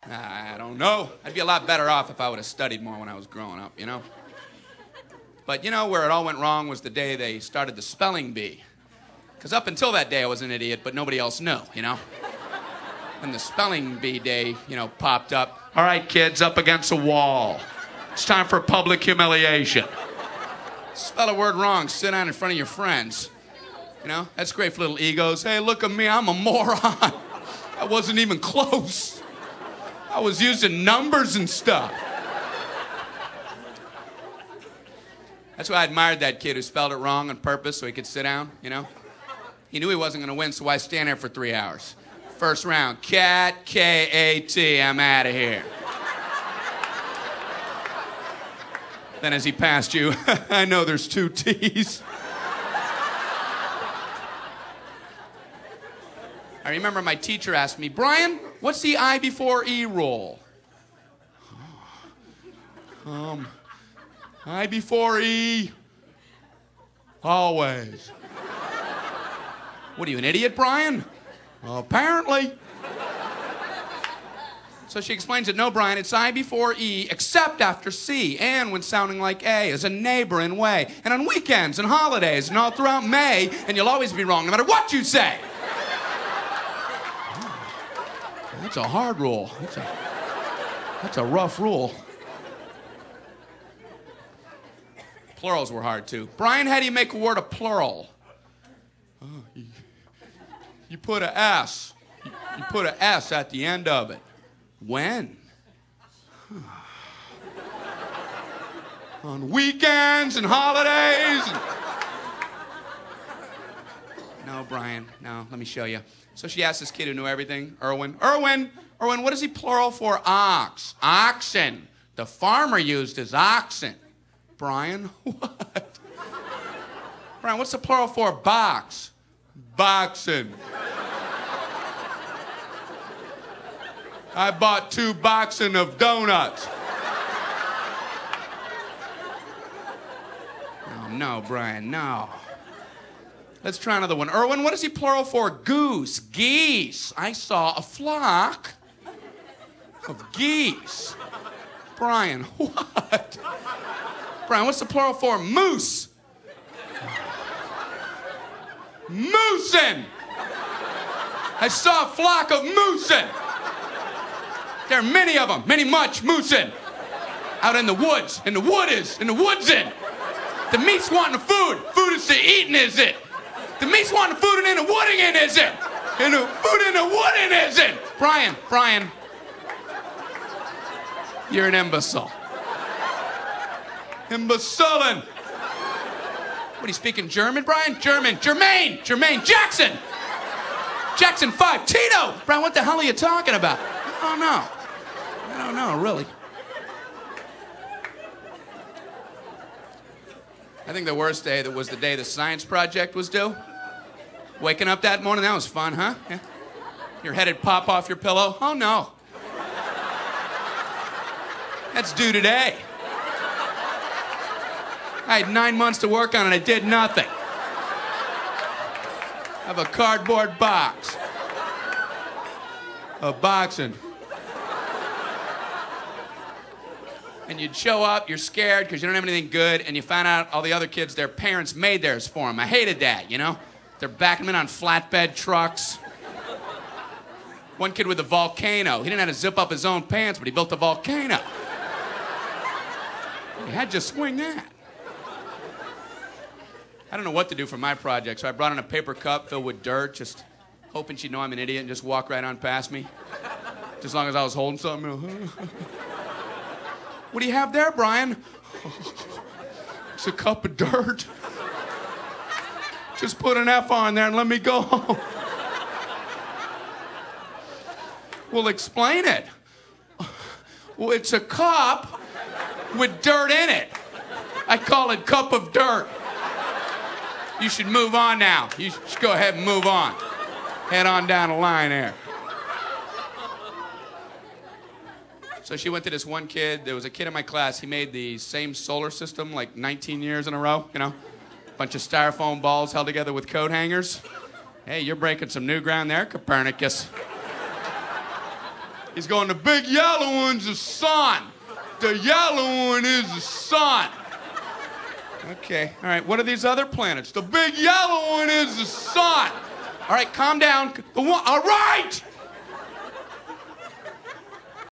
I don't know. I'd be a lot better off if I would have studied more when I was growing up, you know? But you know where it all went wrong was the day they started the spelling bee. Because up until that day I was an idiot, but nobody else knew, you know? When the spelling bee day, you know, popped up. All right, kids, up against a wall. It's time for public humiliation. Spell a word wrong, sit down in front of your friends. You know, that's great for little egos. Hey, look at me, I'm a moron. I wasn't even close. I was using numbers and stuff. That's why I admired that kid who spelled it wrong on purpose so he could sit down, you know? He knew he wasn't going to win, so why stand there for 3 hours? First round, cat, K-A-T, I'm out of here. Then as he passed you, I know there's 2 T's. I remember my teacher asked me, Brian, what's the I before E rule? I before E, always. What are you, an idiot, Brian? Apparently. So she explains it, no, Brian, it's I before E, except after C, and when sounding like A, as a neighbor in way, and on weekends and holidays, and all throughout May, and you'll always be wrong, no matter what you say. That's a hard rule. That's a rough rule. Plurals were hard, too. Brian, how do you make a word a plural? You put a S. You put a S at the end of it. When? On weekends and holidays. No, Brian, no, let me show you. So she asked this kid who knew everything, Erwin, what is he plural for ox? Oxen. The farmer used his oxen. Brian, what? Brian, what's the plural for box? Boxen. I bought 2 boxen of donuts. Oh, no, Brian, no. Let's try another one. Erwin, what is he plural for? Goose. Geese. I saw a flock of geese. Brian, what? Brian, what's the plural for? Moose. Moosin. I saw a flock of moosin. There are many of them, much moosin. Out in the woods, in the woodsin. The meat's wanting the food. Food is to eating, is it? The meat's wanting the food and in the wooding in, is it? And the food in the wooding, is it? Brian, you're an imbecile. Imbecilin'. What, are you speaking German, Brian? Germaine, Jackson 5, Tito. Brian, what the hell are you talking about? I don't know, really. I think the worst day was the day the science project was due. Waking up that morning, that was fun, huh? Yeah. Your head'd pop off your pillow. Oh, no. That's due today. I had 9 months to work on it. I did nothing. I have a cardboard box. A boxing. And you'd show up, you're scared because you don't have anything good, and you find out all the other kids, their parents made theirs for them. I hated that, you know? They're backing them in on flatbed trucks. One kid with a volcano. He didn't have to zip up his own pants, but he built a volcano. He had to swing that. I don't know what to do for my project, so I brought in a paper cup filled with dirt, just hoping she'd know I'm an idiot and just walk right on past me. Just as long as I was holding something. What do you have there, Brian? It's a cup of dirt. Just put an F on there and let me go home. Well, explain it. Well, it's a cup with dirt in it. I call it cup of dirt. You should move on now. You should go ahead and move on. Head on down the line there. So she went to this one kid. There was a kid in my class. He made the same solar system like 19 years in a row, you know? Bunch of styrofoam balls held together with coat hangers. Hey, you're breaking some new ground there, Copernicus. He's going, the big yellow one's the sun. The yellow one is the sun. Okay, all right, what are these other planets? The big yellow one is the sun. All right, calm down. All right!